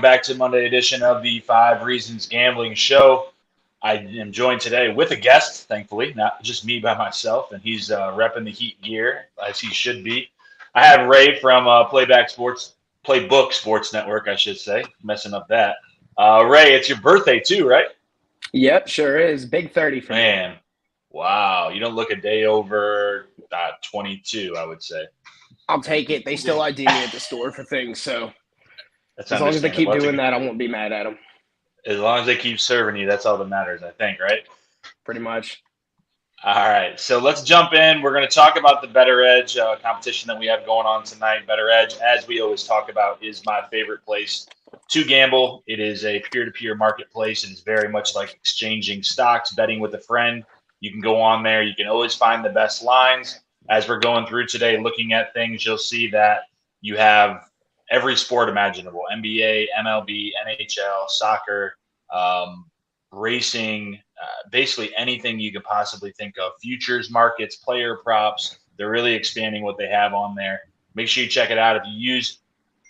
welcome back to Monday edition of the Five Reasons Gambling Show. I am joined today with a guest, thankfully, not just me by myself, and he's repping the Heat gear as he should be. I have Ray from Playbook Sports Network, I should say, messing up that. Ray, it's your birthday too, right? Yep, sure is. Big 30 for me. Man, wow, you don't look a day over 22, I would say. I'll take it. They still ID me at the store for things, so That's as long as they keep understandable. doing that, I won't be mad at them. As long as they keep serving you, that's all that matters, I think, right? Pretty much. All right, so let's jump in. We're going to talk about the Better Edge competition that we have going on tonight. Better Edge, as we always talk about, is my favorite place to gamble. It is a peer-to-peer marketplace. It is very much like exchanging stocks, betting with a friend. You can go on there. You can always find the best lines. As we're going through today, looking at things, you'll see that you have every sport imaginable: NBA, MLB, NHL, soccer, racing, basically anything you could possibly think of. Futures markets, player props. They're really expanding what they have on there. Make sure you check it out. If you use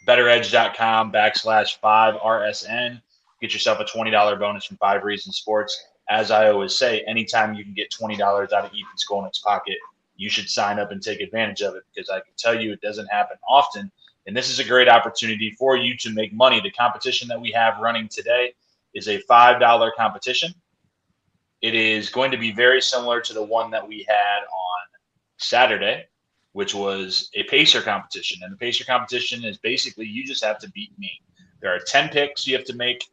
betteredge.com/5RSN, get yourself a $20 bonus from 5 Reasons Sports. As I always say, anytime you can get $20 out of Ethan Skolnick's pocket, you should sign up and take advantage of it, because I can tell you it doesn't happen often. And this is a great opportunity for you to make money. The competition that we have running today is a $5 competition. It is going to be very similar to the one that we had on Saturday, which was a Pacer competition. And the Pacer competition is basically you just have to beat me. There are 10 picks you have to make,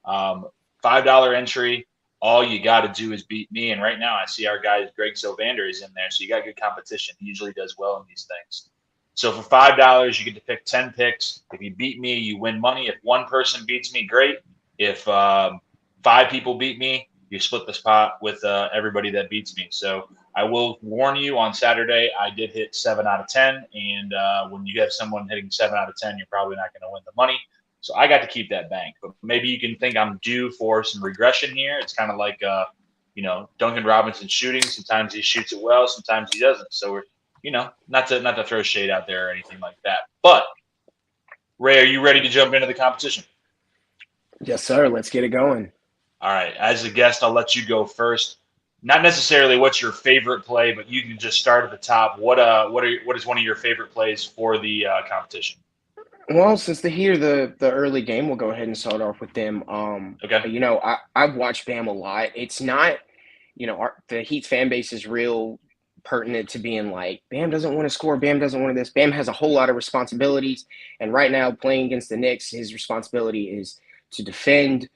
$5 entry. All you got to do is beat me. And right now I see our guy Greg Sylvander is in there. So you got good competition. He usually does well in these things. So for $5, you get to pick 10 picks. If you beat me, you win money. If one person beats me, great. If 5 people beat me, you split the spot with everybody that beats me. So I will warn you, on Saturday, I did hit 7 out of 10. And when you have someone hitting 7 out of 10, you're probably not going to win the money. So I got to keep that bank. But maybe you can think I'm due for some regression here. It's kind of like, Duncan Robinson shooting. Sometimes he shoots it well. Sometimes he doesn't. So we're, not to throw shade out there or anything like that. But, Ray, are you ready to jump into the competition? Yes, sir. Let's get it going. All right. As a guest, I'll let you go first. Not necessarily what's your favorite play, but you can just start at the top. What is one of your favorite plays for the competition? Well, since the Heat are the early game, we'll go ahead and start off with them. Okay. I've watched Bam a lot. It's not, the Heat's fan base is real pertinent to being like, Bam doesn't want to score, Bam doesn't want to this. Bam has a whole lot of responsibilities, and right now playing against the Knicks, his responsibility is to defend,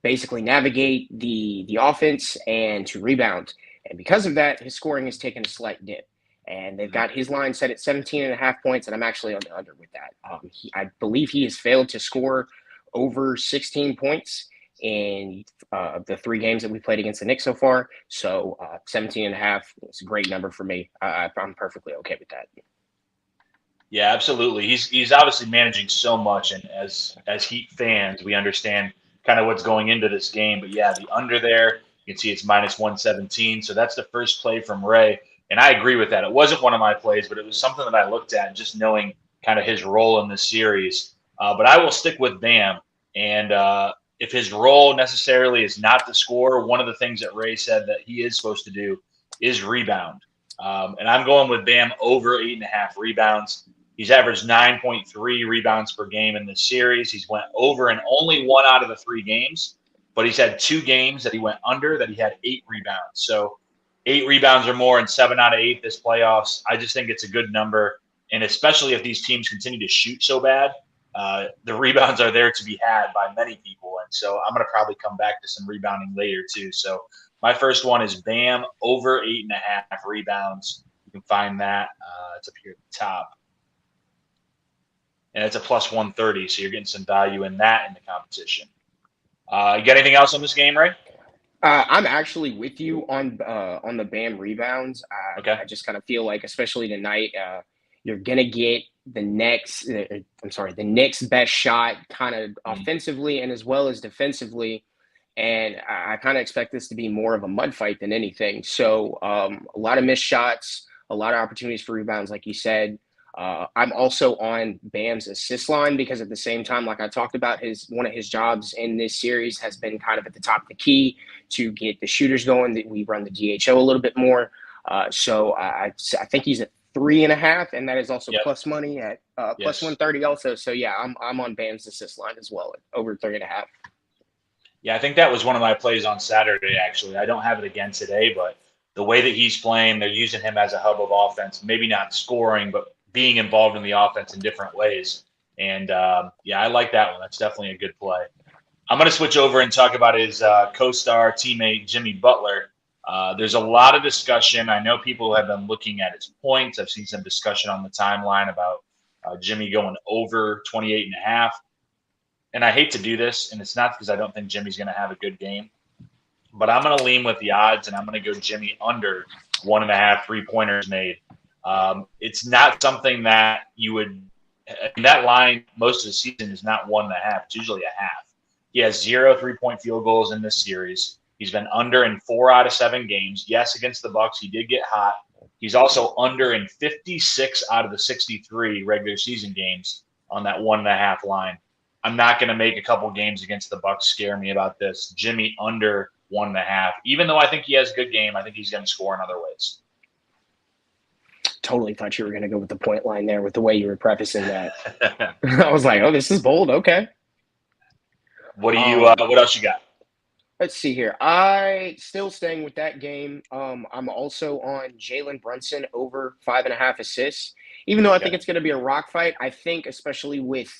basically navigate the offense, and to rebound. And because of that, his scoring has taken a slight dip. And they've got his line set at 17.5 points, and I'm actually on the under with that. I believe he has failed to score over 16 points in the 3 games that we played against the Knicks so far. So 17.5 is a great number for me. I'm perfectly okay with that. Yeah, absolutely. He's obviously managing so much, and as Heat fans, we understand kind of what's going into this game. But yeah, the under there, you can see it's -117. So that's the first play from Ray. And I agree with that. It wasn't one of my plays, but it was something that I looked at, just knowing kind of his role in this series. But I will stick with Bam. And if his role necessarily is not to score, one of the things that Ray said that he is supposed to do is rebound. And I'm going with Bam over 8.5 rebounds. He's averaged 9.3 rebounds per game in this series. He's went over in only 1 out of the 3 games, but he's had 2 games that he went under that he had 8 rebounds. So 8 rebounds or more in 7 out of 8 this playoffs. I just think it's a good number. And especially if these teams continue to shoot so bad, the rebounds are there to be had by many people. And so I'm going to probably come back to some rebounding later too. So my first one is Bam over 8.5 rebounds. You can find that. It's up here at the top. And it's a +130. So you're getting some value in that in the competition. You got anything else on this game, Ray? I'm actually with you on the Bam rebounds. Okay. I just kind of feel like, especially tonight, you're gonna get the Knicks' best shot, kind of offensively and as well as defensively. And I kind of expect this to be more of a mud fight than anything. So a lot of missed shots, a lot of opportunities for rebounds, like you said. I'm also on Bam's assist line because at the same time, like I talked about, one of his jobs in this series has been kind of at the top of the key to get the shooters going. That we run the DHO a little bit more. So I think he's at 3.5, and that is also Yep. plus money at plus Yes. 130 also. So yeah, I'm on Bam's assist line as well at over 3.5. Yeah, I think that was one of my plays on Saturday, actually. I don't have it again today, but the way that he's playing, they're using him as a hub of offense, maybe not scoring, but being involved in the offense in different ways. And yeah, I like that one. That's definitely a good play. I'm going to switch over and talk about his co-star teammate, Jimmy Butler. There's a lot of discussion. I know people have been looking at his points. I've seen some discussion on the timeline about Jimmy going over 28.5. And I hate to do this, and it's not because I don't think Jimmy's going to have a good game, but I'm going to lean with the odds, and I'm going to go Jimmy under 1.5 3-pointers made. It's not something that you would – that line most of the season is not 1.5. It's usually a half. He has 0 3-point field goals in this series. He's been under in 4 out of 7 games. Yes, against the Bucks, he did get hot. He's also under in 56 out of the 63 regular season games on that 1.5 line. I'm not going to make a couple games against the Bucks scare me about this. Jimmy under 1.5. Even though I think he has a good game, I think he's going to score in other ways. Totally thought you were going to go with the point line there with the way you were prefacing that. I was like, oh, this is bold. Okay. What do you? What else you got? Let's see here. I still staying with that game. I'm also on Jalen Brunson over 5.5 assists. Even though I think it's going to be a rock fight, I think especially with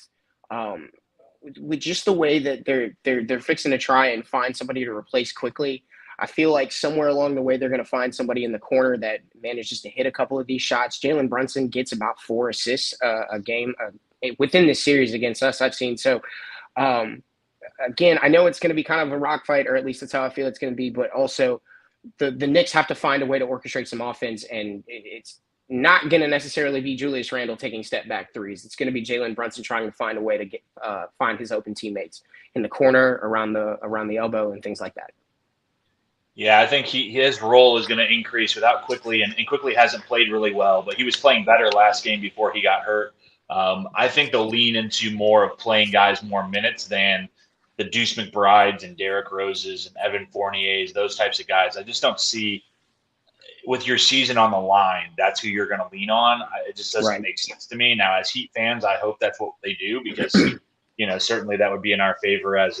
just the way that they're fixing to try and find somebody to replace quickly. I feel like somewhere along the way they're going to find somebody in the corner that manages to hit a couple of these shots. Jalen Brunson gets about 4 assists a game within this series against us. I've seen so. Again, I know it's going to be kind of a rock fight, or at least that's how I feel it's going to be. But also, the Knicks have to find a way to orchestrate some offense, and it's not going to necessarily be Julius Randle taking step back threes. It's going to be Jalen Brunson trying to find a way to find his open teammates in the corner, around the elbow, and things like that. Yeah, I think his role is going to increase without Quickly, and Quickly hasn't played really well, but he was playing better last game before he got hurt. I think they'll lean into more of playing guys more minutes than the Deuce McBrides and Derrick Roses and Evan Fourniers, those types of guys. I just don't see, with your season on the line, that's who you're going to lean on. It just doesn't make sense to me. Now, as Heat fans, I hope that's what they do because, certainly that would be in our favor as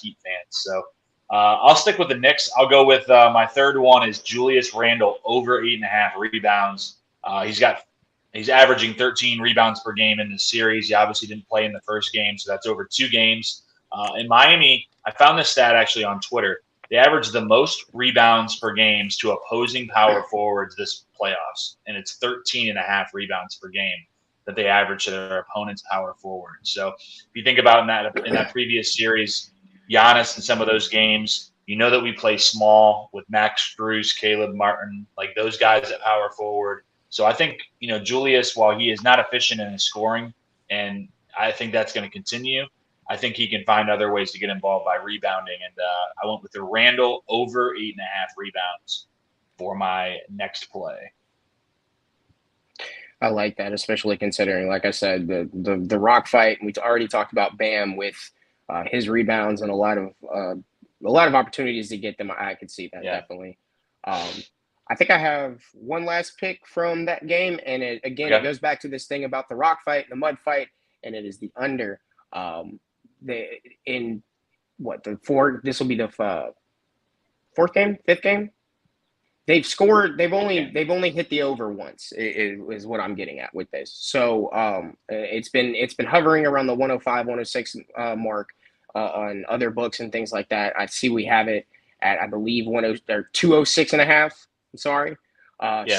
Heat fans. So I'll stick with the Knicks. I'll go with my third one is Julius Randle over 8.5 rebounds. He's averaging 13 rebounds per game in this series. He obviously didn't play in the first game, so that's over 2 games. In Miami, I found this stat actually on Twitter. They average the most rebounds per games to opposing power forwards this playoffs, and it's 13.5 rebounds per game that they average to their opponent's power forward. So if you think about in that previous series, Giannis in some of those games, that we play small with Max Strus, Caleb Martin, like those guys at power forward. So I think, Julius, while he is not efficient in his scoring, and I think that's going to continue, I think he can find other ways to get involved by rebounding. And I went with the Randle over 8.5 rebounds for my next play. I like that, especially considering, like I said, the rock fight. We already talked about Bam with his rebounds and a lot of opportunities to get them. I could see that definitely. I think I have one last pick from that game, and it goes back to this thing about the rock fight, the mud fight, and it is the under. This will be the fifth game. They've scored. They've only hit the over once. Is what I'm getting at with this. So it's been hovering around the 105, 106 mark on other books and things like that. I see we have it at, I believe, 206.5. I'm sorry.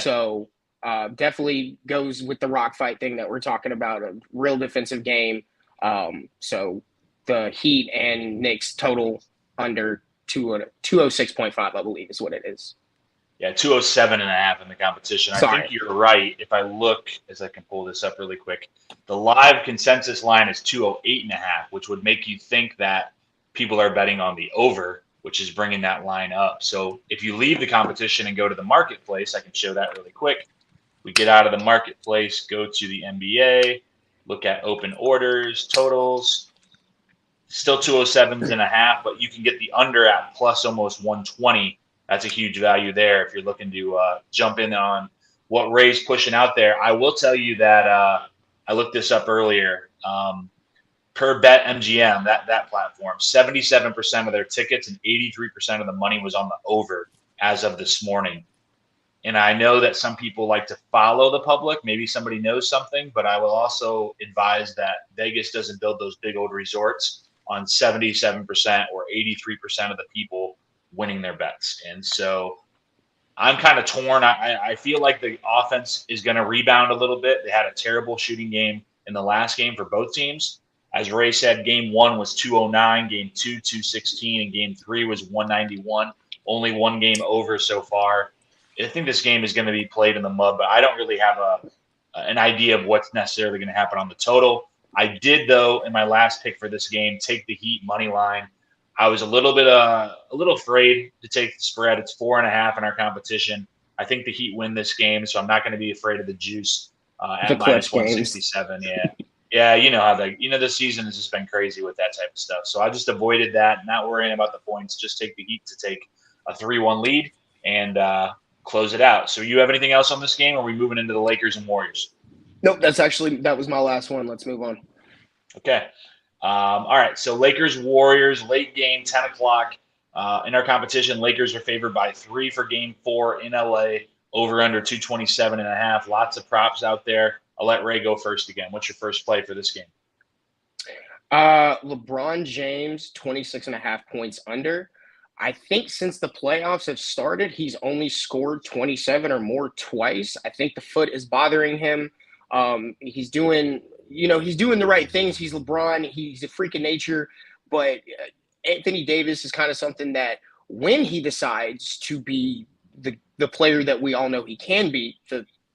So definitely goes with the rock fight thing that we're talking about. A real defensive game. So the Heat and Knicks total under 206.5, I believe, is what it is. Yeah, 207.5 in the competition. I think you're right. If I look, as I can pull this up really quick, the live consensus line is 208.5, which would make you think that people are betting on the over, which is bringing that line up. So if you leave the competition and go to the marketplace, I can show that really quick. We get out of the marketplace, go to the NBA, look at open orders, totals. Still 207s and a half, but you can get the under at plus almost 120. That's a huge value there if you're looking to jump in on what Ray's pushing out there. I will tell you that I looked this up earlier. Per bet MGM, that platform, 77% of their tickets and 83% of the money was on the over as of this morning. And I know that some people like to follow the public. Maybe somebody knows something, but I will also advise that Vegas doesn't build those big old resorts on 77% or 83% of the people winning their bets. And so I'm kind of torn. I feel like the offense is going to rebound a little bit. They had a terrible shooting game in the last game for both teams. As Ray said, game 1 was 209, game 2, 216, and game 3 was 191. Only one game over so far. I think this game is going to be played in the mud, but I don't really have an idea of what's necessarily going to happen on the total. I did, though, in my last pick for this game, take the Heat money line. I was a little afraid to take the spread. It's 4.5 in our competition. I think the Heat win this game, so I'm not going to be afraid of the juice at minus 167. Yeah, you know how the season has just been crazy with that type of stuff. So I just avoided that, not worrying about the points. Just take the Heat to take a 3-1 lead and close it out. So you have anything else on this game, or are we moving into the Lakers and Warriors? Nope, that was my last one. Let's move on. Okay. All right. So Lakers, Warriors, late game, 10 o'clock. In our competition, Lakers are favored by 3 for game 4 in LA, over under 227.5. Lots of props out there. I'll let Ray go first again. What's your first play for this game? LeBron James, 26.5 points under. I think since the playoffs have started, he's only scored 27 or more twice. I think the foot is bothering him. He's doing the right things. He's LeBron. He's a freak of nature. But Anthony Davis is kind of something that when he decides to be the player that we all know he can be,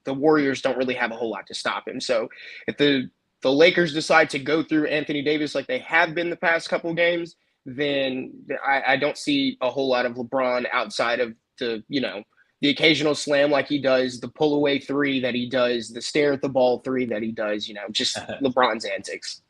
the Warriors don't really have a whole lot to stop him. So if the Lakers decide to go through Anthony Davis like they have been the past couple of games, then I don't see a whole lot of LeBron outside of the occasional slam like he does, the pull away 3 that he does, the stare at the ball 3 that he does, just LeBron's antics.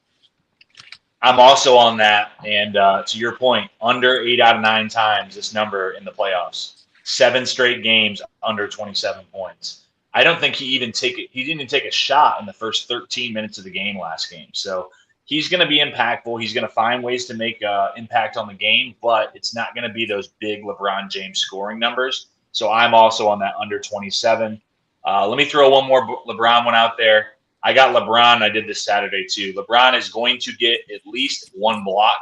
I'm also on that. And to your point, under 8 out of 9 times this number in the playoffs, 7 straight games under 27 points. I don't think he didn't even take a shot in the first 13 minutes of the game last game. So he's going to be impactful. He's going to find ways to make impact on the game, but it's not going to be those big LeBron James scoring numbers. So I'm also on that under 27. Let me throw one more LeBron one out there. I got LeBron. I did this Saturday too. LeBron is going to get at least 1 block.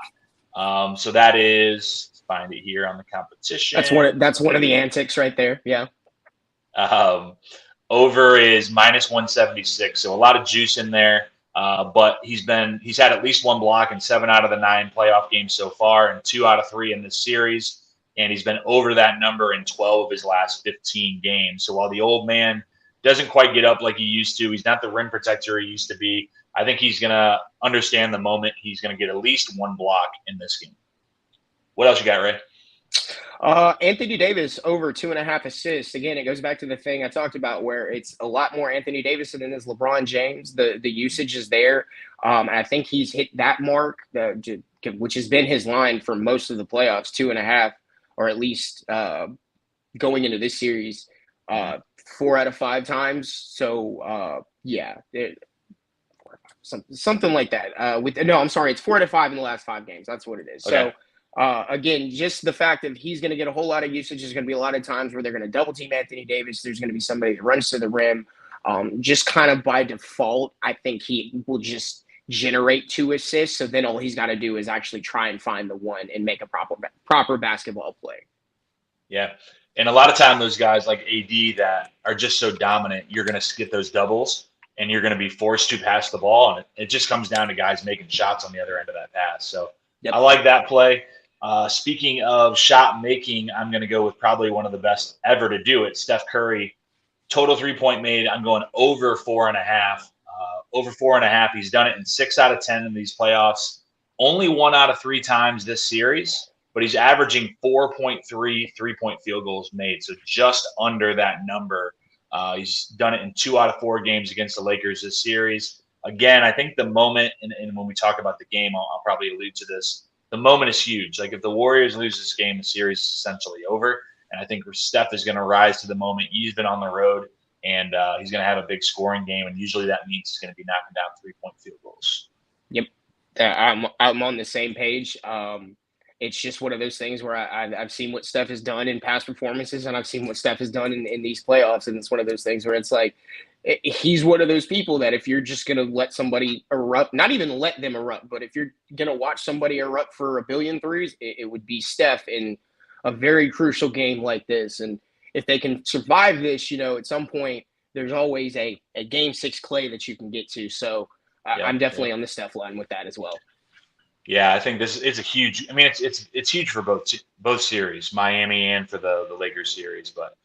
So that is, find it here on the competition. That's one of the antics right there. Yeah. Over is minus 176. So a lot of juice in there. But he's had at least 1 block in 7 out of the 9 playoff games so far, and 2 out of 3 in this series. And he's been over that number in 12 of his last 15 games. So while the old man doesn't quite get up like he used to, he's not the rim protector he used to be. I think he's going to understand the moment. He's going to get at least 1 block in this game. What else you got, Ray? Anthony Davis over 2.5 assists. Again, it goes back to the thing I talked about where it's a lot more Anthony Davis than it is LeBron James. The usage is there. And I think he's hit that mark, which has been his line for most of the playoffs, 2.5, or at least going into this series, 4 out of 5 times. So, something like that. I'm sorry, it's 4 out of 5 in the last 5 games. That's what it is. Okay. So, again, just the fact that he's going to get a whole lot of usage. There's going to be a lot of times where they're going to double team Anthony Davis. There's going to be somebody that runs to the rim. Just kind of by default, I think he will just generate 2 assists. So then all he's got to do is actually try and find the one and make a proper basketball play. Yeah. And a lot of time those guys like AD that are just so dominant, you're going to get those doubles and you're going to be forced to pass the ball. And it just comes down to guys making shots on the other end of that pass. So yep. I like that play. Speaking of shot making, I'm going to go with probably one of the best ever to do it. Steph Curry, total 3-point made. I'm going over 4.5. Over 4.5. He's done it in 6 out of 10 in these playoffs. Only 1 out of 3 times this series, but he's averaging 4.3 3-point field goals made. So just under that number He's done it in 2 out of 4 games against the Lakers this series. Again, I think the moment, and when we talk about the game, I'll probably allude to this. The moment is huge. Like if the Warriors lose this game, the series is essentially over. And I think Steph is going to rise to the moment. He's been on the road, and he's going to have a big scoring game. And usually that means he's going to be knocking down 3-point field goals. Yep, I'm on the same page. It's just one of those things where I've seen what Steph has done in past performances, and I've seen what Steph has done in these playoffs, and it's one of those things where it's like he's one of those people that if you're just going to let somebody erupt, not even let them erupt, but if you're going to watch somebody erupt for a billion threes, it would be Steph in a very crucial game like this. And if they can survive this, at some point there's always a game 6 Clay that you can get to. So I'm definitely on the Steph line with that as well. Yeah, I think this is a huge. I mean, it's huge for both series, Miami and for the Lakers series. But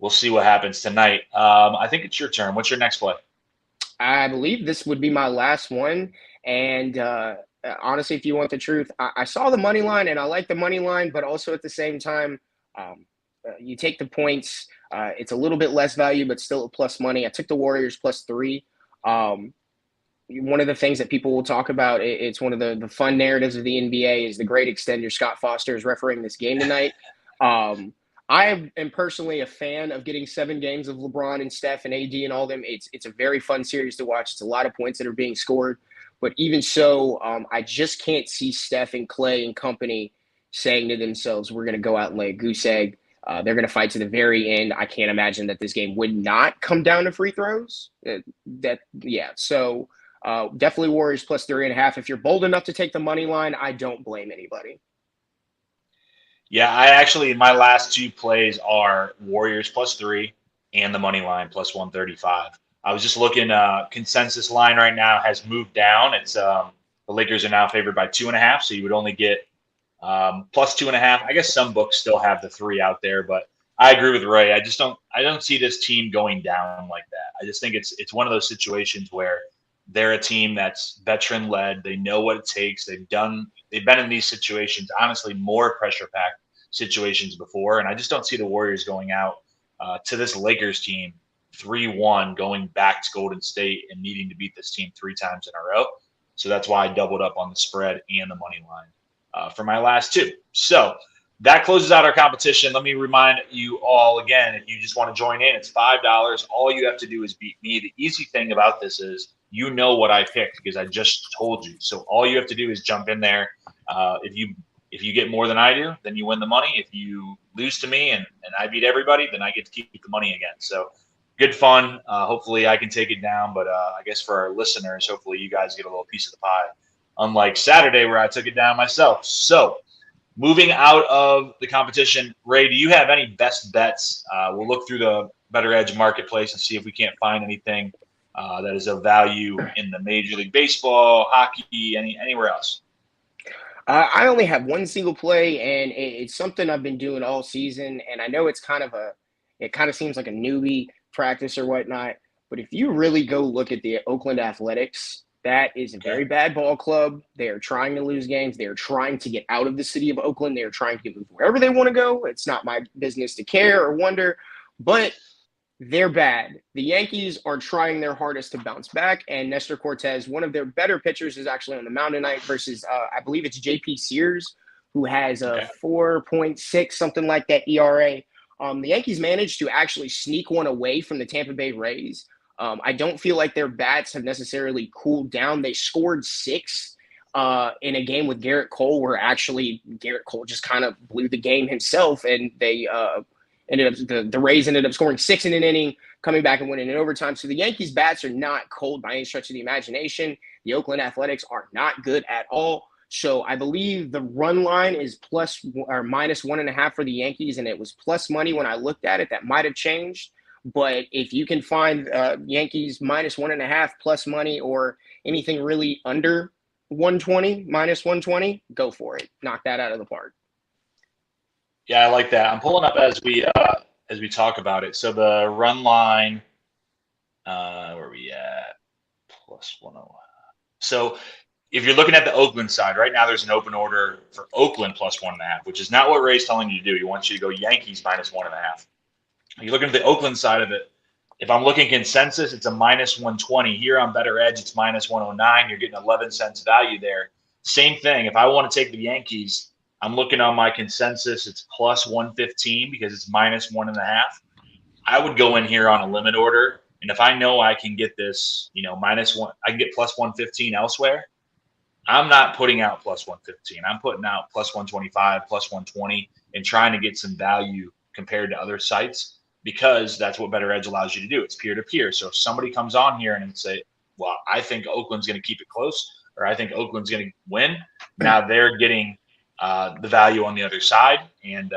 we'll see what happens tonight. I think it's your turn. What's your next play? I believe this would be my last one. And honestly, if you want the truth, I saw the money line and I like the money line, but also at the same time, you take the points. It's a little bit less value, but still a plus money. I took the Warriors +3. One of the things that people will talk about, it's one of the fun narratives of the NBA, is the great extender Scott Foster is refereeing this game tonight. I am personally a fan of getting 7 games of LeBron and Steph and AD and all them. It's a very fun series to watch. It's a lot of points that are being scored. But even so, I just can't see Steph and Clay and company saying to themselves, we're going to go out and lay a goose egg. They're going to fight to the very end. I can't imagine that this game would not come down to free throws. So definitely Warriors +3.5. If you're bold enough to take the money line, I don't blame anybody. Yeah, I actually, my last 2 plays are Warriors +3 and the money line +135. I was just looking, consensus line right now has moved down. It's the Lakers are now favored by 2.5, so you would only get +2.5. I guess some books still have the 3 out there, but I agree with Ray. I don't see this team going down like that. I just think it's one of those situations where they're a team that's veteran led. They know what it takes. They've been in these situations, honestly, more pressure packed situations before. And I just don't see the Warriors going out to this Lakers team 3-1, going back to Golden State and needing to beat this team 3 times in a row. So that's why I doubled up on the spread and the money line for my last 2. So that closes out our competition. Let me remind you all again, if you just want to join in, it's $5. All you have to do is beat me. The easy thing about this is you know what I picked because I just told you. So all you have to do is jump in there. If you get more than I do, then you win the money. If you lose to me and I beat everybody, then I get to keep the money again. So good fun. Hopefully I can take it down. But I guess for our listeners, hopefully you guys get a little piece of the pie, unlike Saturday where I took it down myself. So moving out of the competition, Ray, do you have any best bets? We'll look through the Better Edge marketplace and see if we can't find anything that is of value in the Major League Baseball, hockey, anywhere else. I only have one single play, and it's something I've been doing all season. And I know it kind of seems like a newbie practice or whatnot. But if you really go look at the Oakland Athletics, that is a very bad ball club. They are trying to lose games. They are trying to get out of the city of Oakland. They are trying to move wherever they want to go. It's not my business to care or wonder, but they're bad. The Yankees are trying their hardest to bounce back, and Nestor Cortez, one of their better pitchers, is actually on the mound tonight versus, I believe it's J.P. Sears, who has a 4.6, something like that ERA. The Yankees managed to actually sneak one away from the Tampa Bay Rays. I don't feel like their bats have necessarily cooled down. They scored 6 in a game with Garrett Cole, where actually Garrett Cole just kind of blew the game himself, and they the Rays ended up scoring 6 in an inning, coming back and winning in overtime. So the Yankees bats are not cold by any stretch of the imagination. The Oakland Athletics are not good at all. So I believe the run line is plus or minus 1.5 for the Yankees, and it was plus money when I looked at it. That might have changed. But if you can find Yankees minus 1.5 plus money, or anything really under 120, minus 120, go for it. Knock that out of the park. Yeah, I like that. I'm pulling up as we talk about it. So the run line, where are we at? Plus 101. So if you're looking at the Oakland side, right now there's an open order for Oakland plus 1.5, which is not what Ray's telling you to do. He wants you to go Yankees minus 1.5. You're looking at the Oakland side of it. If I'm looking consensus, it's a minus 120. Here on Better Edge, it's minus 109. You're getting 11 cents value there. Same thing. If I want to take the Yankees, I'm looking on my consensus. It's plus 115 because it's minus 1.5. I would go in here on a limit order. And if I know I can get this, minus one, I can get plus 115 elsewhere. I'm not putting out plus 115. I'm putting out plus 125, plus 120, and trying to get some value compared to other sites because that's what Better Edge allows you to do. It's peer to peer. So if somebody comes on here and say, well, I think Oakland's going to keep it close, or I think Oakland's going to win, now they're getting the value on the other side. And,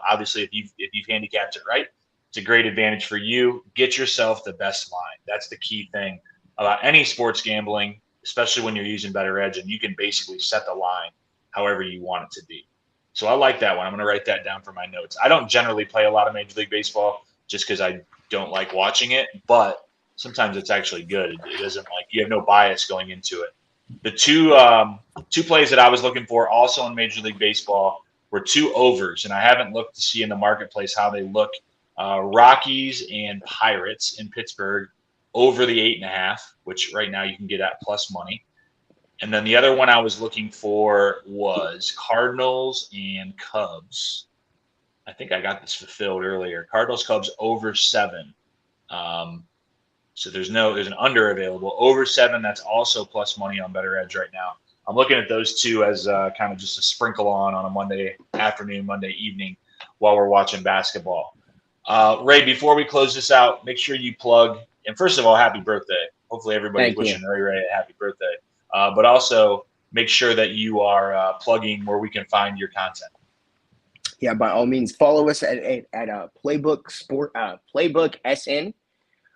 obviously if you've handicapped it right, it's a great advantage for you. Get yourself the best line. That's the key thing about any sports gambling, especially when you're using Better Edge, and you can basically set the line however you want it to be. So I like that one. I'm going to write that down for my notes. I don't generally play a lot of Major League Baseball just because I don't like watching it, but sometimes it's actually good. It doesn't you have no bias going into it. The two plays that I was looking for also in Major League Baseball were two overs, and I haven't looked to see in the marketplace how they look. Rockies and Pirates in Pittsburgh over the 8.5, which right now you can get at plus money. And then the other one I was looking for was Cardinals and Cubs. I think I got this fulfilled earlier. Cardinals, Cubs over 7. So there's an under available. Over 7, that's also plus money on Better Edge right now. I'm looking at those two as kind of just a sprinkle on a Monday afternoon, Monday evening while we're watching basketball. Ray, before we close this out, make sure you plug. And first of all, happy birthday. Hopefully everybody's wishing Ray a happy birthday. But also make sure that you are plugging where we can find your content. Yeah, by all means, follow us at Playbook SN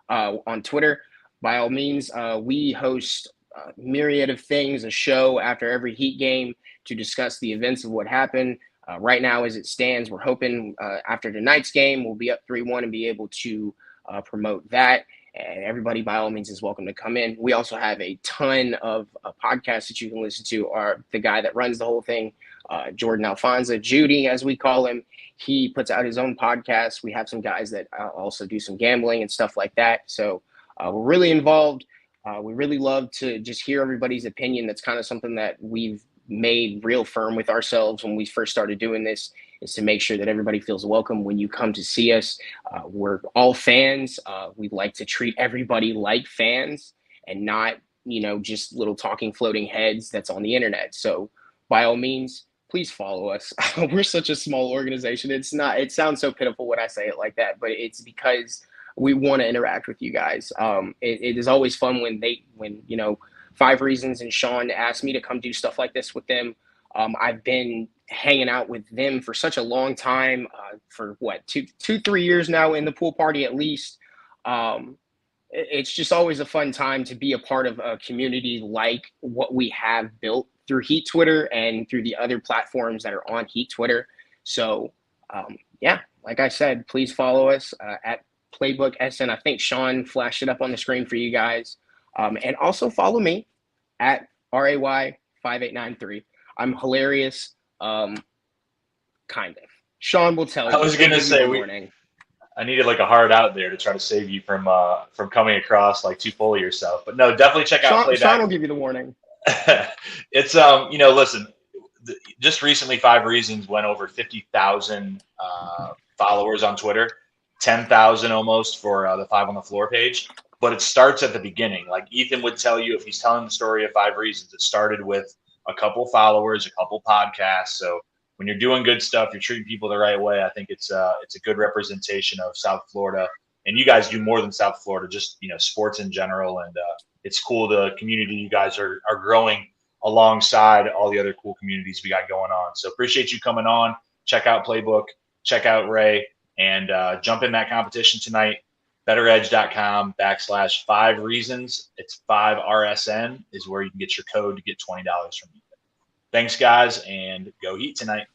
on Twitter. By all means, we host a myriad of things, a show after every Heat game to discuss the events of what happened. Right now, as it stands, we're hoping after tonight's game, we'll be up 3-1 and be able to promote that. And everybody, by all means, is welcome to come in. We also have a ton of podcasts that you can listen to. The guy that runs the whole thing, Jordan Alfonso, Judy, as we call him, he puts out his own podcast. We have some guys that also do some gambling and stuff like that. So we're really involved. We really love to just hear everybody's opinion. That's kind of something that we've made real firm with ourselves when we first started doing this, is to make sure that everybody feels welcome when you come to see us. We're all fans. We like to treat everybody like fans and not, just little talking floating heads that's on the internet. So by all means, please follow us. We're such a small organization. It sounds so pitiful when I say it like that, but it's because we want to interact with you guys. It is always fun when 5 Reasons and Sean asked me to come do stuff like this with them. I've been hanging out with them for such a long time, for 3 years now in the pool party at least. It's just always a fun time to be a part of a community like what we have built through Heat Twitter and through the other platforms that are on Heat Twitter. So, like I said, please follow us at Playbook SN. I think Sean flashed it up on the screen for you guys. And also follow me at RAY5893. I'm hilarious. Kind of. Sean will tell you. I was going to say, I needed a hard out there to try to save you from coming across too full of yourself. But no, definitely check out Playback. Sean will give you the warning. It's, listen, just recently 5 Reasons went over 50,000 followers on Twitter, 10,000 almost for the 5 on the Floor page. But it starts at the beginning. Like Ethan would tell you, if he's telling the story of 5 Reasons, it started with a couple followers, a couple podcasts. So when you're doing good stuff, you're treating people the right way. I think it's a good representation of South Florida. And you guys do more than South Florida, just sports in general. And it's cool the community you guys are growing alongside all the other cool communities we got going on. So appreciate you coming on. Check out Playbook, check out Ray, and jump in that competition tonight. BetterEdge.com/5 Reasons. It's 5RSN is where you can get your code to get $20 from me. Thanks, guys, and go Heat tonight.